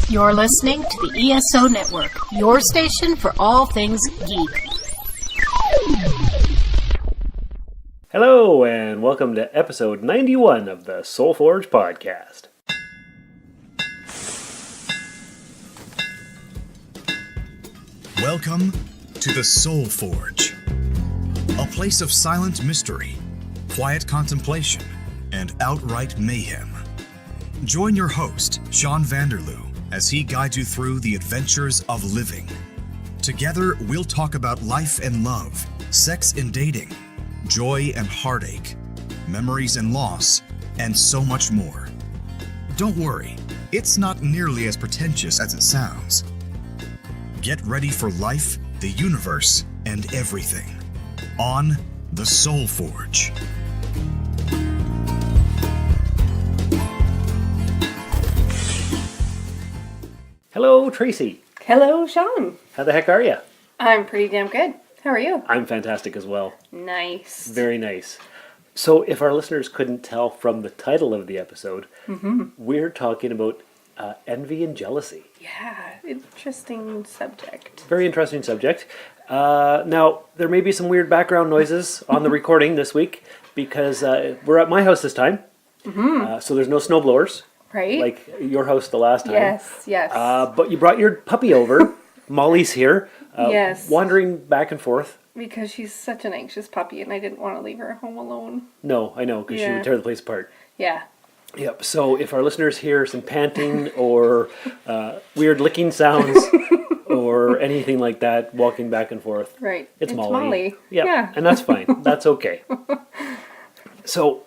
You're listening to the ESO Network, your station for all things geek. Hello, and welcome to episode 91 of the Soul Forge podcast. Welcome to the Soul Forge, a place of silent mystery, quiet contemplation, and outright mayhem. Join your host, Sean Vanderloo, as he guides you through the adventures of living. Together, we'll talk about life and love, sex and dating, joy and heartache, memories and loss, and so much more. Don't worry, it's not nearly as pretentious as it sounds. Get ready for life, the universe, and everything on the Soul Forge. Hello, Tracy. Hello, Sean. How the heck are you? I'm pretty damn good. How are you? I'm fantastic as well. Nice. Very nice. So, if our listeners couldn't tell from the title of the episode, we're talking about envy and jealousy. Yeah, interesting subject. Very interesting subject. Now, there may be some weird background noises on the recording this week because we're at my house this time. So there's no snowblowers. Right? Like your house the last time. Yes. But you brought your puppy over. Molly's here. Yes. Wandering back and forth. Because she's such an anxious puppy and I didn't want to leave her home alone. No, I know, because she would tear the place apart. Yeah. Yep, so if our listeners hear some panting or weird licking sounds or anything like that, walking back and forth, Right. it's Molly. Yep. Yeah, and that's fine. That's okay. So,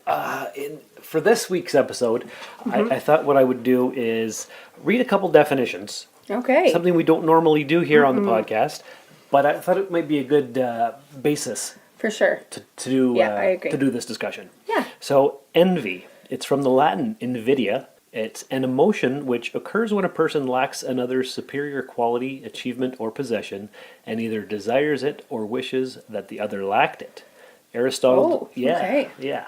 for this week's episode, I thought what I would do is read a couple definitions. Okay. Something we don't normally do here on the podcast, but I thought it might be a good basis For sure. to do I agree. to do this discussion. Yeah. So, envy. It's from the Latin invidia. It's an emotion which occurs when a person lacks another's superior quality, achievement, or possession, and either desires it or wishes that the other lacked it. Aristotle. Okay. Yeah.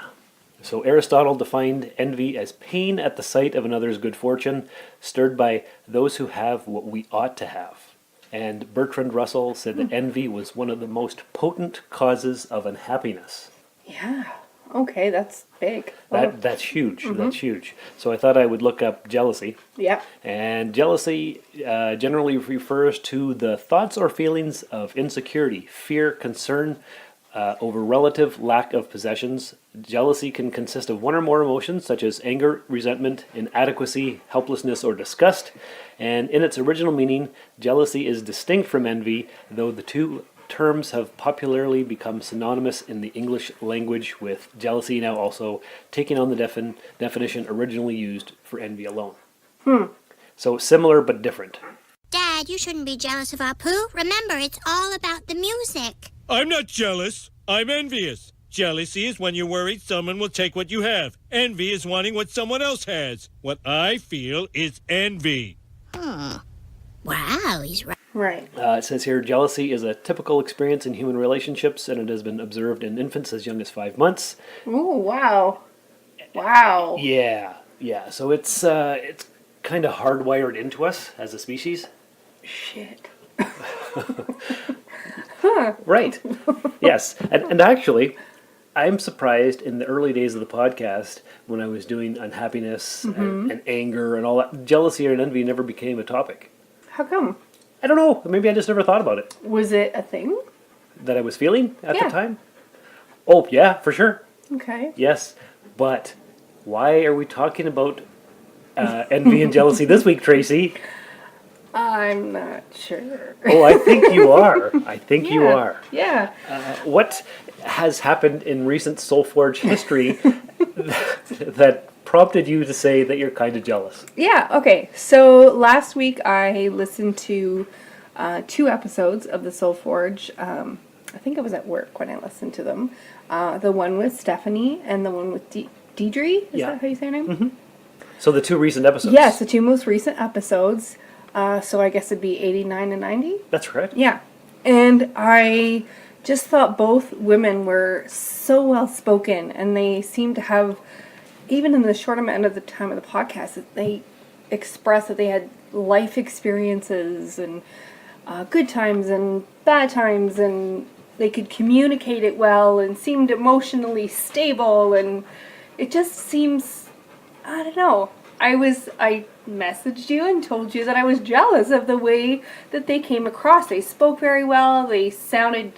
So Aristotle defined envy as pain at the sight of another's good fortune, stirred by those who have what we ought to have. And Bertrand Russell said that envy was one of the most potent causes of unhappiness. Yeah. Okay, that's big. That's huge. That's huge. So I thought I would look up jealousy. Yeah. And jealousy generally refers to the thoughts or feelings of insecurity, fear, concern over relative lack of possessions. Jealousy can consist of one or more emotions such as anger, resentment, inadequacy, helplessness, or disgust. And in its original meaning, jealousy is distinct from envy, though the two terms have popularly become synonymous in the English language, with jealousy now also taking on the definition originally used for envy alone. So similar but different. Dad, you shouldn't be jealous of our poo. Remember, it's all about the music. I'm not jealous. I'm envious. Jealousy is when you're worried someone will take what you have. Envy is wanting what someone else has. What I feel is envy. Wow, he's right. Right. It says here, jealousy is a typical experience in human relationships, and it has been observed in infants as young as 5 months. Ooh, wow. Wow. Yeah. So it's kind of hardwired into us as a species. Shit. Right. Yes. And actually, I'm surprised in the early days of the podcast when I was doing unhappiness and anger and all that, jealousy and envy never became a topic. How come? I don't know. Maybe I just never thought about it. Was it a thing? That I was feeling at Yeah. the time? Oh, yeah, for sure. Okay. Yes. But why are we talking about envy and jealousy this week, Tracy? I'm not sure. Oh, I think you are. I think you are. Yeah. What has happened in recent Soulforge history that prompted you to say that you're kind of jealous? Yeah, okay. So last week I listened to 2 episodes of the Soul Forge. I think I was at work when I listened to them. The one with Stephanie and the one with Deidre. Is that how you say her name? Mm-hmm. So the 2 recent episodes. Yes, the 2 most recent episodes. So I guess it'd be 89 and 90. That's correct. Yeah. And I just thought both women were so well spoken, and they seemed to have, even in the short amount of the time of the podcast, they express that they had life experiences and good times and bad times, and they could communicate it well and seemed emotionally stable, and it just seems, I don't know. I messaged you and told you that I was jealous of the way that they came across. They spoke very well. They sounded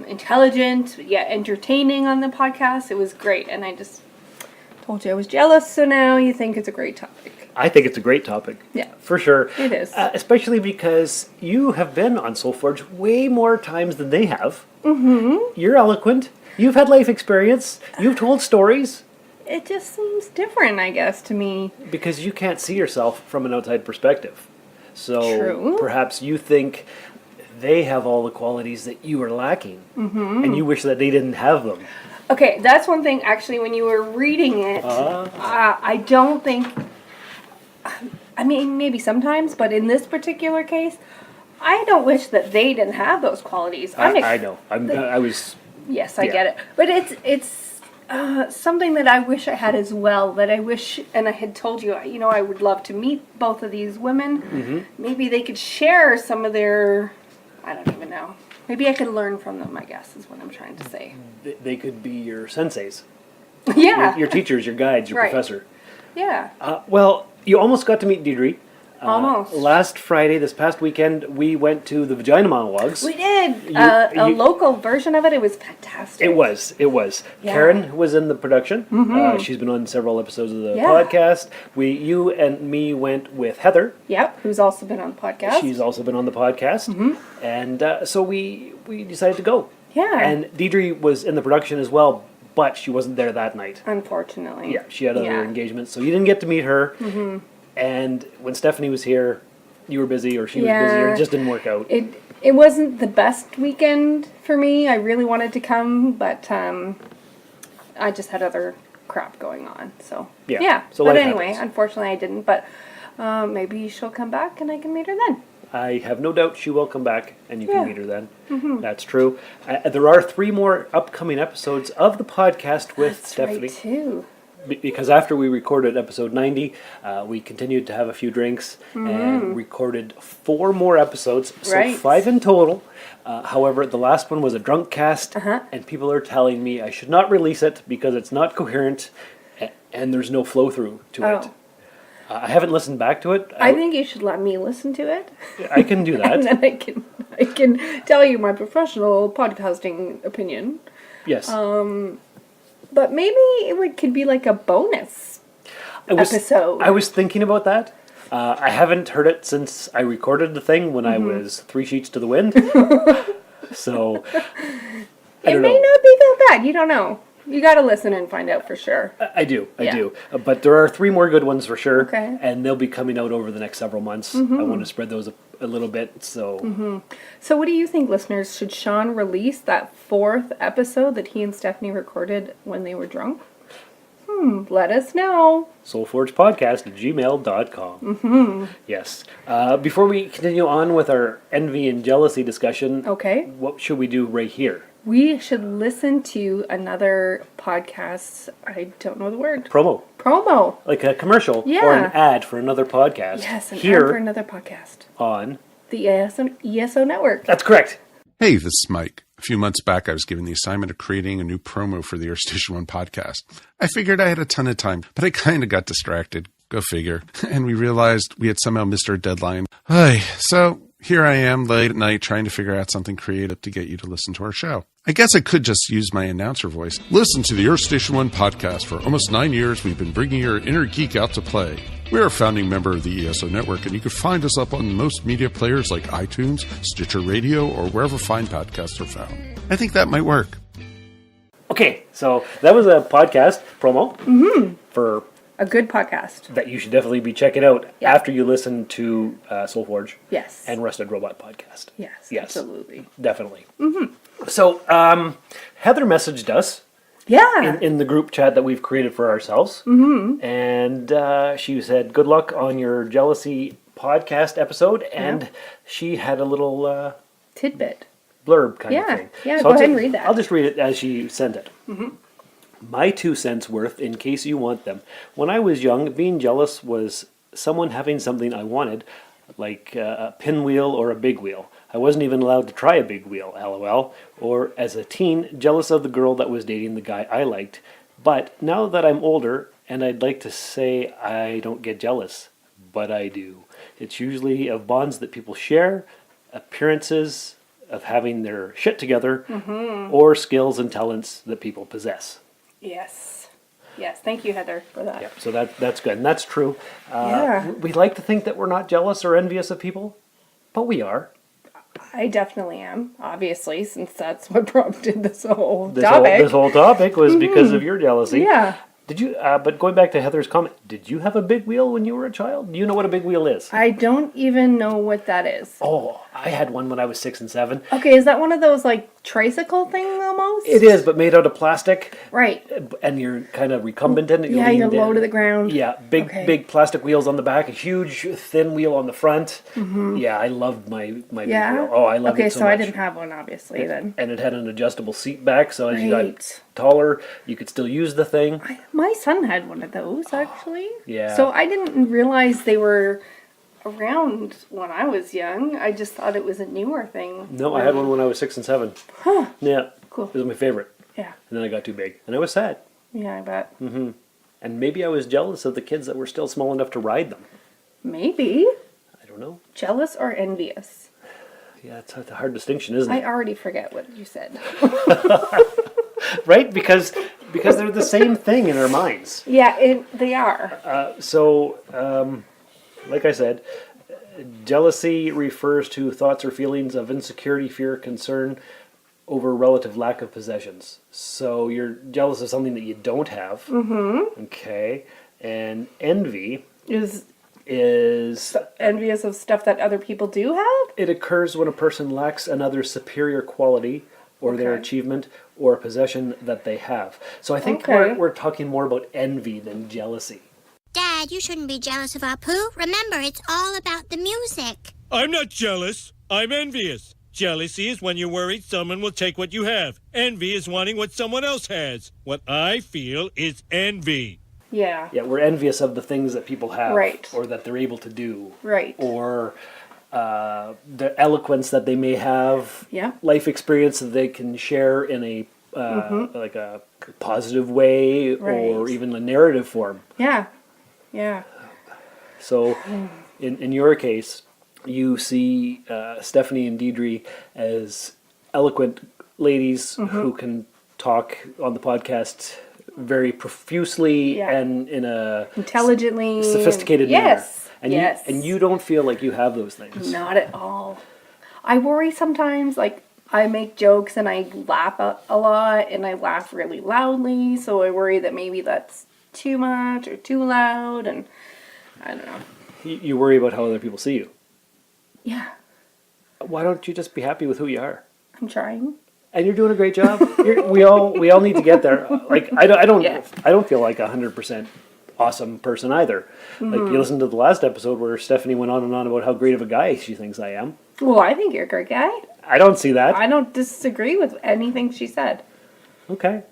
intelligent, yet entertaining on the podcast. It was great, and I just told you I was jealous, so now you think it's a great topic. I think it's a great topic. Yeah. For sure. It is. Especially because you have been on SoulForge way more times than they have. Mm-hmm. You're eloquent. You've had life experience. You've told stories. It just seems different, I guess, to me. Because you can't see yourself from an outside perspective. So True. Perhaps you think they have all the qualities that you are lacking. Mm-hmm. And you wish that they didn't have them. Okay, that's one thing, actually, when you were reading it, I don't think, I mean, maybe sometimes, but in this particular case, I don't wish that they didn't have those qualities. I know. I was... Yes, I get it. But it's something that I wish I had as well, that I wish, and I had told you, I would love to meet both of these women. Mm-hmm. Maybe they could share some of their, I don't even know. Maybe I could learn from them, I guess, is what I'm trying to say. They could be your senseis. Yeah. Your teachers, your guides, your professor. Yeah. Well, you almost got to meet Deidre. Almost. Last Friday, this past weekend, we went to the Vagina Monologues. We did. A local version of it. It was fantastic. It was. Yeah. Karen was in the production. Mm-hmm. She's been on several episodes of the podcast. You and me went with Heather. Yep, who's also been on the podcast. She's also been on the podcast. Mm-hmm. And so we decided to go. Yeah. And Deidre was in the production as well, but she wasn't there that night. Unfortunately. Yeah, she had other engagements, so you didn't get to meet her. Mm-hmm. And when Stephanie was here, you were busy or she was busy or it just didn't work out. It wasn't the best weekend for me. I really wanted to come, but I just had other crap going on. So, yeah. So but anyway, unfortunately I didn't. But maybe she'll come back and I can meet her then. I have no doubt she will come back and you can meet her then. Mm-hmm. That's true. There are 3 more upcoming episodes of the podcast with Stephanie. That's right, too. Because after we recorded episode 90, we continued to have a few drinks and recorded 4 more episodes, so 5 in total. However, the last one was a drunk cast, and people are telling me I should not release it because it's not coherent and there's no flow through to it. I haven't listened back to it. I think you should let me listen to it. I can do that. And then I can tell you my professional podcasting opinion. Yes. But maybe it could be like a bonus episode. I was thinking about that. I haven't heard it since I recorded the thing when I was 3 sheets to the wind. So, it may not be that bad. You don't know. You got to listen and find out for sure. I do. But there are 3 more good ones for sure. Okay. And they'll be coming out over the next several months. I want to spread those a little bit. So, So what do you think, listeners? Should Sean release that 4th episode that he and Stephanie recorded when they were drunk? Let us know. soulforgepodcast@gmail.com. Mm-hmm. Yes. Before we continue on with our envy and jealousy discussion, what should we do right here? We should listen to another podcast. I don't know the word. Promo. Like a commercial or an ad for another podcast. Yes, an ad for another podcast. On the ESO Network. That's correct. Hey, this is Mike. A few months back, I was given the assignment of creating a new promo for the Earth Station 1 podcast. I figured I had a ton of time, but I kind of got distracted. Go figure. And we realized we had somehow missed our deadline. So here I am late at night trying to figure out something creative to get you to listen to our show. I guess I could just use my announcer voice. Listen to the Earth Station 1 podcast. For almost 9 years, we've been bringing your inner geek out to play. We're a founding member of the ESO Network, and you can find us up on most media players like iTunes, Stitcher Radio, or wherever fine podcasts are found. I think that might work. Okay, so that was a podcast promo for a good podcast that you should definitely be checking out after you listen to SoulForge. Yes. And Rusted Robot podcast. Yes, absolutely. Definitely. So Heather messaged us. Yeah. In the group chat that we've created for ourselves. And she said, good luck on your jealousy podcast episode. And she had a little tidbit. Blurb kind of thing. Yeah, so go ahead and read that. I'll just read it as she sent it. My 2 cents worth in case you want them. When I was young, being jealous was someone having something I wanted, like a pinwheel or a big wheel. I wasn't even allowed to try a big wheel, lol. Or as a teen, jealous of the girl that was dating the guy I liked. But now that I'm older, and I'd like to say I don't get jealous, but I do. It's usually of bonds that people share, appearances of having their shit together, or skills and talents that people possess. Yes. Yes. Thank you, Heather, for that. Yep, so that's good, and that's true. Yeah. We like to think that we're not jealous or envious of people, but we are. I definitely am, obviously, since that's what prompted this whole topic. This whole topic was because of your jealousy. Yeah. Did you? But going back to Heather's comment, did you have a big wheel when you were a child? Do you know what a big wheel is? I don't even know what that is. Oh, I had one when I was 6 and 7. Okay, is that one of those, like, tricycle thing almost? It is, but made out of plastic. Right. And you're kind of recumbent in it. Yeah, you're low to the ground. Yeah, big plastic wheels on the back, a huge thin wheel on the front. Yeah, I loved my big wheel. Oh, I loved it so much. Okay, so I didn't have one, obviously, then. And it had an adjustable seat back, so as you got Right. taller, you could still use the thing. My son had one of those, actually. Yeah. So I didn't realize they were around when I was young. I just thought it was a newer thing. No, I had one when I was 6 and 7. Huh. Yeah. Cool. It was my favorite. Yeah. And then I got too big. And I was sad. Yeah, I bet. And maybe I was jealous of the kids that were still small enough to ride them. Maybe. I don't know. Jealous or envious? Yeah, it's a hard distinction, isn't I it? already forget what you said. Right? Because they're the same thing in our minds. Yeah, they are. So, like I said, jealousy refers to thoughts or feelings of insecurity, fear, concern over relative lack of possessions. So you're jealous of something that you don't have. Mm-hmm. Okay. And envy Is envious of stuff that other people do have? It occurs when a person lacks another's superior quality or their achievement or a possession that they have. So I think we're talking more about envy than jealousy. Dad, you shouldn't be jealous of our poo. Remember, it's all about the music. I'm not jealous. I'm envious. Jealousy is when you're worried someone will take what you have. Envy is wanting what someone else has. What I feel is envy. Yeah. Yeah, we're envious of the things that people have. Right. Or that they're able to do. Right. Or the eloquence that they may have. Yeah. Life experience that they can share in a like a positive way or even a narrative form. Yeah. Yeah. So in your case, you see Stephanie and Deidre as eloquent ladies who can talk on the podcast very profusely and in a intelligently, sophisticated manner. Yes. And you don't feel like you have those things. Not at all. I worry sometimes, like, I make jokes and I laugh a lot and I laugh really loudly, so I worry that maybe that's too much or too loud, and I don't know. You worry about how other people see you. Yeah. Why don't you just be happy with who you are? I'm trying. And you're doing a great job. We all need to get there. Like I don't feel like 100% awesome person either. Like you listened to the last episode where Stephanie went on and on about how great of a guy she thinks I am. Well, I think you're a great guy. I don't see that. I don't disagree with anything she said. Okay.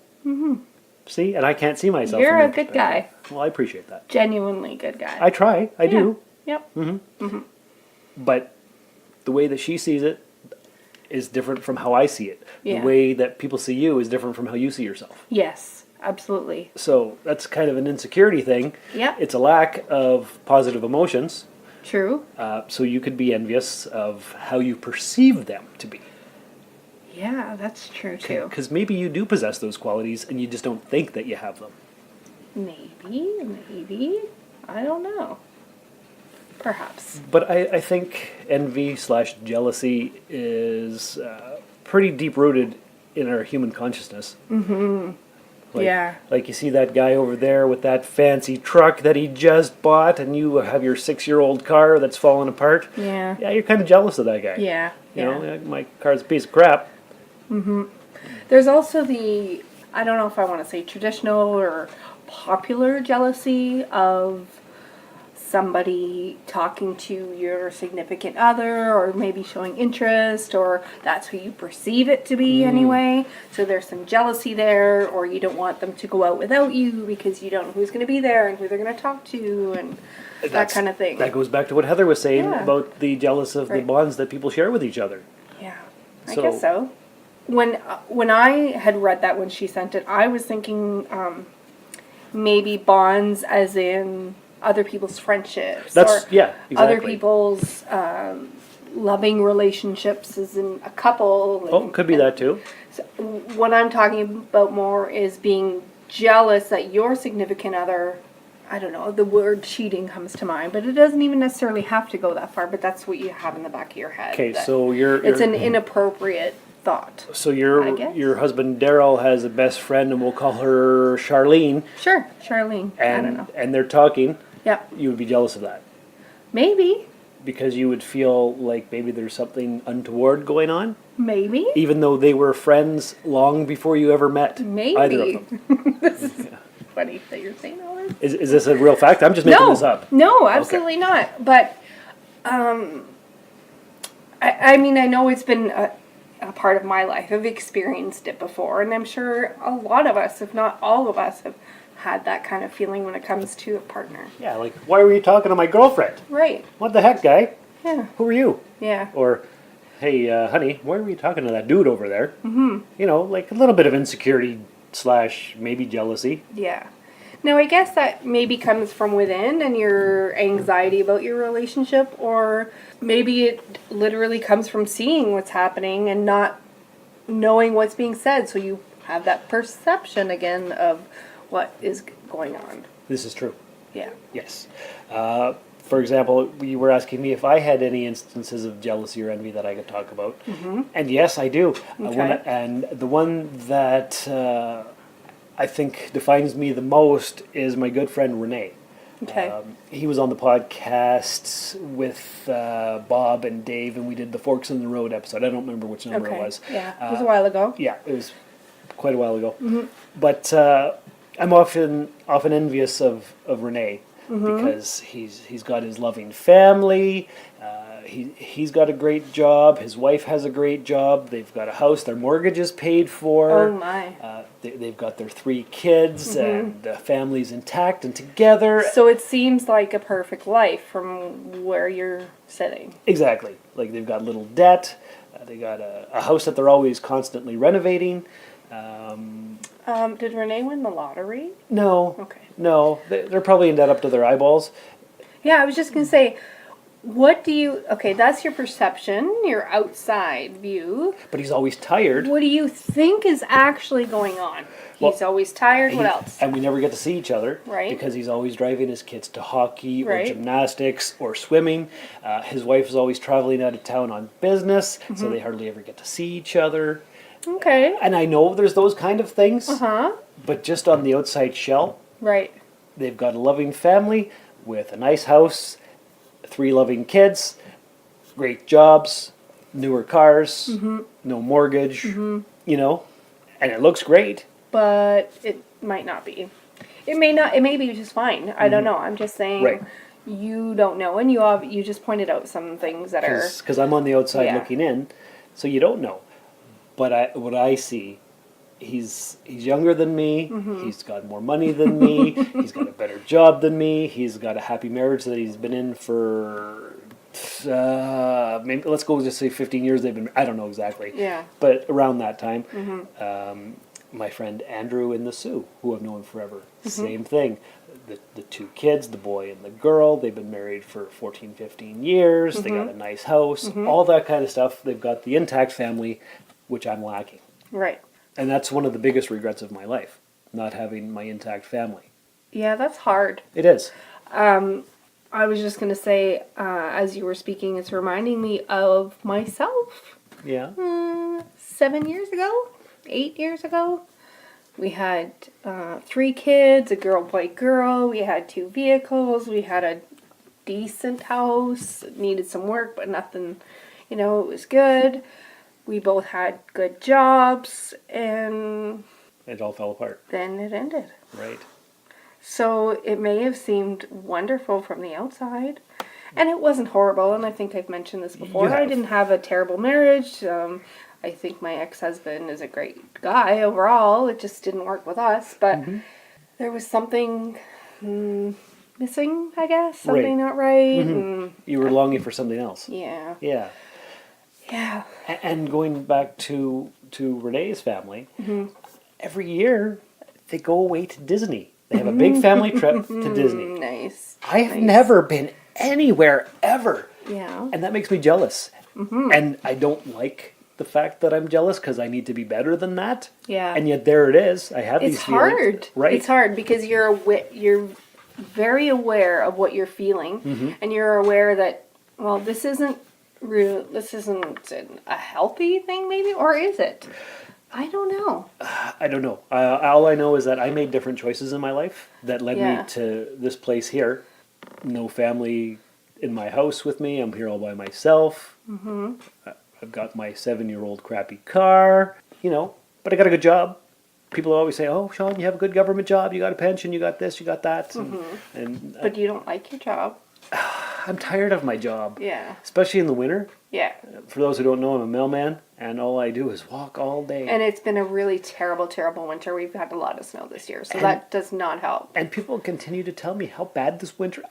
See, and I can't see myself. You're from a good guy. Well, I appreciate that. Genuinely good guy. I try. I do. Yep. But the way that she sees it is different from how I see it. Yeah. The way that people see you is different from how you see yourself. Yes, absolutely. So that's kind of an insecurity thing. Yep. It's a lack of positive emotions. True. So you could be envious of how you perceive them to be. Yeah, that's true too. Because maybe you do possess those qualities and you just don't think that you have them. Maybe. I don't know. Perhaps. But I think envy/jealousy is pretty deep-rooted in our human consciousness. Like you see that guy over there with that fancy truck that he just bought, and you have your 6-year-old car that's falling apart. Yeah. Yeah, you're kind of jealous of that guy. Yeah. You know, my car's a piece of crap. There's also the, I don't know if I want to say traditional or popular jealousy of somebody talking to your significant other, or maybe showing interest, or that's who you perceive it to be anyway. So there's some jealousy there, or you don't want them to go out without you because you don't know who's going to be there and who they're going to talk to, and that kind of thing. That goes back to what Heather was saying Yeah. about the jealous of the bonds that people share with each other. Yeah, I guess so. When I had read that when she sent it, I was thinking maybe bonds as in other people's friendships, other people's loving relationships as in a couple. Oh, could be that too. So what I'm talking about more is being jealous that your significant other, I don't know, the word cheating comes to mind, but it doesn't even necessarily have to go that far, but that's what you have in the back of your head. Okay, so it's an inappropriate thought. So your husband Daryl has a best friend, and we'll call her Charlene. Sure, Charlene. I don't know. And they're talking. Yep. You would be jealous of that. Maybe. Because you would feel like maybe there's something untoward going on. Maybe. Even though they were friends long before you ever met. Maybe. Either of them. This is funny that you're saying all this. Is this a real fact? I'm just making this up. No, absolutely not. But, I mean, I know it's been a part of my life. I've experienced it before, and I'm sure a lot of us, if not all of us, have had that kind of feeling when it comes to a partner. Yeah, like, why were you talking to my girlfriend? Right. What the heck, guy? Yeah. Who are you? Yeah. Or, hey, honey, why were you talking to that dude over there? Mm-hmm. You know, like a little bit of insecurity / maybe jealousy. Yeah. Now, I guess that maybe comes from within and your anxiety about your relationship, or maybe it literally comes from seeing what's happening and not knowing what's being said, so you have that perception again of what is going on. This is true. Yeah. Yes. For example, you were asking me if I had any instances of jealousy or envy that I could talk about. Mm-hmm. And yes, I do. Okay. And the one that I think defines me the most is my good friend Renee. Okay. He was on the podcast with Bob and Dave, and we did the Forks in the Road episode. I don't remember which number it was. Yeah, it was a while ago. Yeah, it was quite a while ago. Mm-hmm. But I'm often envious of Renee because he's got his loving family. He's got a great job. His wife has a great job. They've got a house. Their mortgage is paid for. Oh my! They've got their 3 kids, and the family's intact and together. So it seems like a perfect life from where you're sitting. Exactly. Like they've got little debt. They got a house that they're always constantly renovating. Did Renee win the lottery? No. Okay. No, they're probably in debt up to their eyeballs. Yeah, I was just going to say, okay, that's your perception, your outside view. But he's always tired. What do you think is actually going on? He's always tired. What else? And we never get to see each other. Right. Because he's always driving his kids to hockey or Right. gymnastics or swimming. His wife is always traveling out of town on business, so they hardly ever get to see each other. Okay. And I know there's those kind of things. Uh-huh. But just on the outside shell, Right. they've got a loving family with a nice house, 3 loving kids, great jobs, newer cars, no mortgage, you know, and it looks great. But it might not be. It may not. It may be just fine. I don't know. I'm just saying. Right. You don't know, and you just pointed out some things that are. Because I'm on the outside Yeah. looking in, so you don't know. But what I see, he's younger than me. He's got more money than me. He's got a better job than me. He's got a happy marriage that he's been in for maybe let's go just say 15 years. They've been. I don't know exactly. Yeah. But around that time, my friend Andrew and the Sue, who I've known forever, same thing. The 2 kids, the boy and the girl, they've been married for 14, 15 years. They got a nice house, all that kind of stuff. They've got the intact family, which I'm lacking. Right. And that's one of the biggest regrets of my life, not having my intact family. Yeah, that's hard. It is. I was just going to say, as you were speaking, it's reminding me of myself. Yeah. 7 years ago? 8 years ago? We had 3 kids, a boy, girl. We had 2 vehicles. We had a decent house. It needed some work, but nothing, it was good. We both had good jobs, and It all fell apart. then it ended. Right. So it may have seemed wonderful from the outside. And it wasn't horrible, and I think I've mentioned this before. I didn't have a terrible marriage. I think my ex-husband is a great guy overall. It just didn't work with us. But there was something missing, I guess. Something not right. And, You were longing for something else. yeah. Yeah. Yeah. And going back to Renee's family, every year they go away to Disney. They have a big family trip to Disney. Nice. I have never been anywhere ever. Yeah. And that makes me jealous. And I don't like the fact that I'm jealous because I need to be better than that. Yeah. And yet there it is. I have these It's feelings. hard. Right. It's hard because you're very aware of what you're feeling, and you're aware that, well, this isn't real. This isn't a healthy thing, maybe, or is it? I don't know. I don't know. All I know is that I made different choices in my life that led Yeah. me to this place here. No family in my house with me. I'm here all by myself. I've got my 7-year-old crappy car, but I got a good job. People always say, "Oh, Sean, you have a good government job. You got a pension. You got this. You got that." And But you don't like your job. I'm tired of my job. Yeah. Especially in the winter. Yeah. For those who don't know, I'm a mailman, and all I do is walk all day. And it's been a really terrible, terrible winter. We've had a lot of snow this year, so that does not help. And people continue to tell me how bad this winter.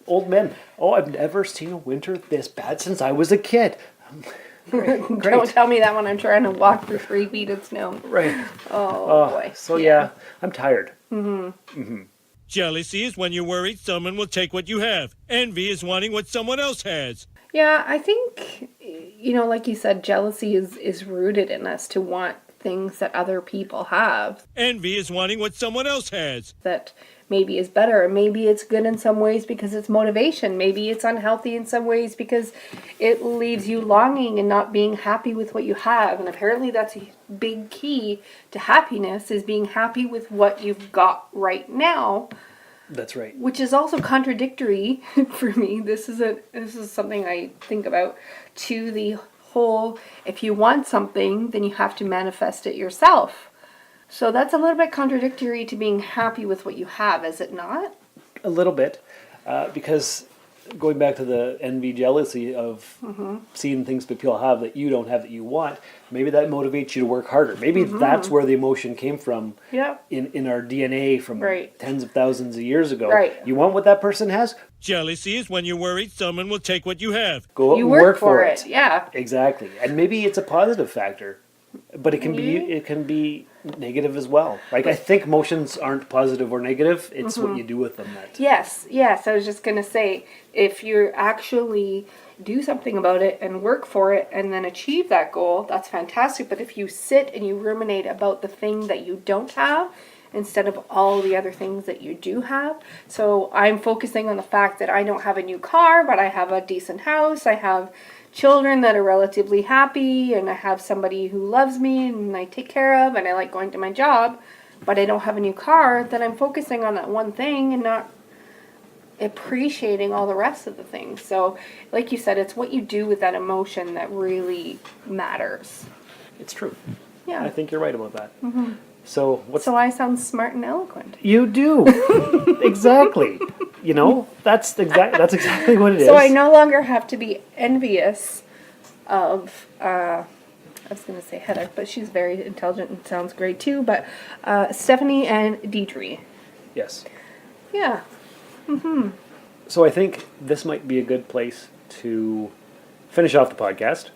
Old men. Oh, I've never seen a winter this bad since I was a kid. Great. Don't tell me that when I'm trying to walk through 3 feet of snow. Right. Oh boy. So yeah, I'm tired. Jealousy is when you're worried someone will take what you have. Envy is wanting what someone else has. Yeah, I think, like you said, jealousy is rooted in us to want things that other people have Envy is wanting what someone else has. that maybe is better. And maybe it's good in some ways because it's motivation. Maybe it's unhealthy in some ways because it leaves you longing and not being happy with what you have. And apparently that's a big key to happiness, is being happy with what you've got right now. That's right. Which is also contradictory for me. This is something I think about, to the whole, if you want something, then you have to manifest it yourself. So that's a little bit contradictory to being happy with what you have, is it not? A little bit, because going back to the envy, jealousy of seeing things that people have that you don't have that you want, maybe that motivates you to work harder. Maybe that's where the emotion came from. Yeah. In our DNA from tens of thousands of years ago. Right. You want what that person has? Jealousy is when you're worried someone will take what you have. Go out You and work for it. Yeah. Exactly. And maybe it's a positive factor, but it can be negative as well. Like, I think emotions aren't positive or negative. It's what you do with them that. Yes. I was just going to say, if you actually do something about it and work for it and then achieve that goal, that's fantastic. But if you sit and you ruminate about the thing that you don't have instead of all the other things that you do have. So I'm focusing on the fact that I don't have a new car, but I have a decent house. I have children that are relatively happy, and I have somebody who loves me and I take care of, and I like going to my job, but I don't have a new car. Then I'm focusing on that one thing and not appreciating all the rest of the things. So like you said, it's what you do with that emotion that really matters. It's true. Yeah. I think you're right about that. So what's So I sound smart and eloquent. You do. Exactly. That's exactly what it is. So I no longer have to be envious of, I was going to say Heather, but she's very intelligent and sounds great too, but Stephanie and Deidre. Yes. Yeah. So I think this might be a good place to finish off the podcast.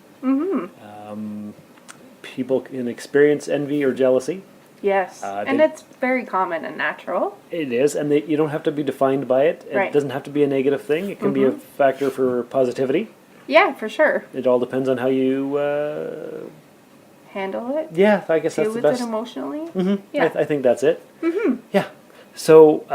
People can experience envy or jealousy. Yes. And it's very common and natural. It is, and you don't have to be defined by it. It doesn't have to be a negative thing. It can be a factor for positivity. Yeah, for sure. It all depends on how you... Handle it. yeah, I guess that's Deal the with best. it emotionally. Yeah. I think that's it. Yeah. So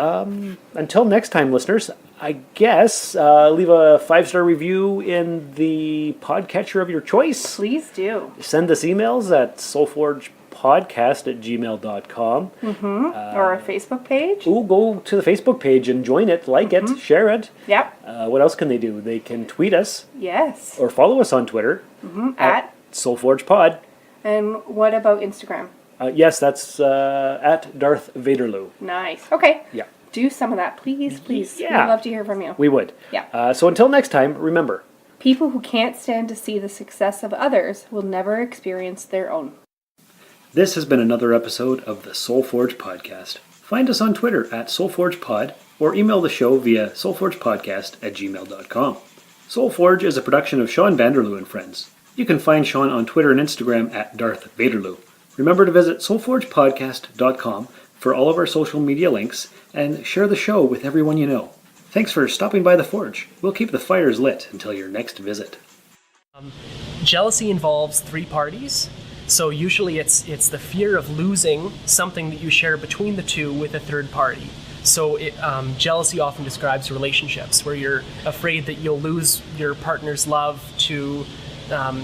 until next time, listeners, I guess leave a 5-star review in the podcatcher of your choice. Please do. Send us emails at soulforgepodcast@gmail.com. Or our Facebook page. Ooh, go to the Facebook page and join it, like it, share it. Yep. What else can they do? They can tweet us Yes. or follow us on Twitter At. SoulForgePod. And what about Instagram? Yes, that's at Darth Vaderloo. Nice. Okay. Yeah. do some of that, please. Yeah. We'd love to hear from you. We would. Yeah. So until next time, remember, people who can't stand to see the success of others will never experience their own. this has been another episode of the Soul Forge Podcast. Find us on Twitter at SoulForgePod or email the show via soulforgepodcast@gmail.com. Soul Forge is a production of Sean Vanderloo and Friends. You can find Sean on Twitter and Instagram at Darth Vaderloo. Remember to visit soulforgepodcast.com for all of our social media links and share the show with everyone you know. Thanks for stopping by the Forge. We'll keep the fires lit until your next visit. Jealousy involves three parties. So usually it's the fear of losing something that you share between the two with a third party. So jealousy often describes relationships where you're afraid that you'll lose your partner's love to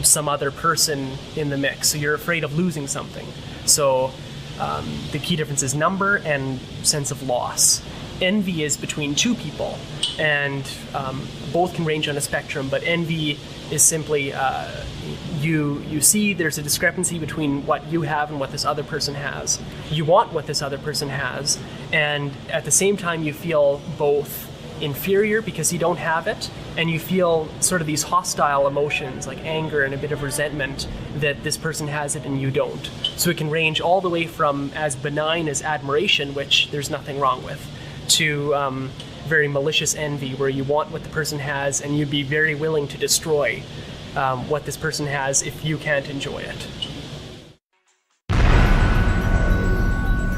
some other person in the mix. So you're afraid of losing something. So the key difference is number and sense of loss. Envy is between two people, and both can range on a spectrum, but envy is simply you see there's a discrepancy between what you have and what this other person has. You want what this other person has, and at the same time you feel both inferior because you don't have it, and you feel sort of these hostile emotions like anger and a bit of resentment that this person has it and you don't. So it can range all the way from as benign as admiration, which there's nothing wrong with, to very malicious envy where you want what the person has and you'd be very willing to destroy what this person has if you can't enjoy it.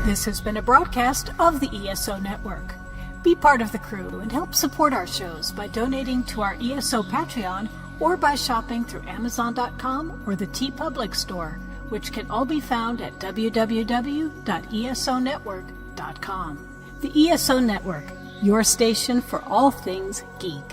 This has been a broadcast of the ESO Network. Be part of the crew and help support our shows by donating to our ESO Patreon or by shopping through Amazon.com or the TeePublic store, which can all be found at www.esonetwork.com. The ESO Network, your station for all things geek.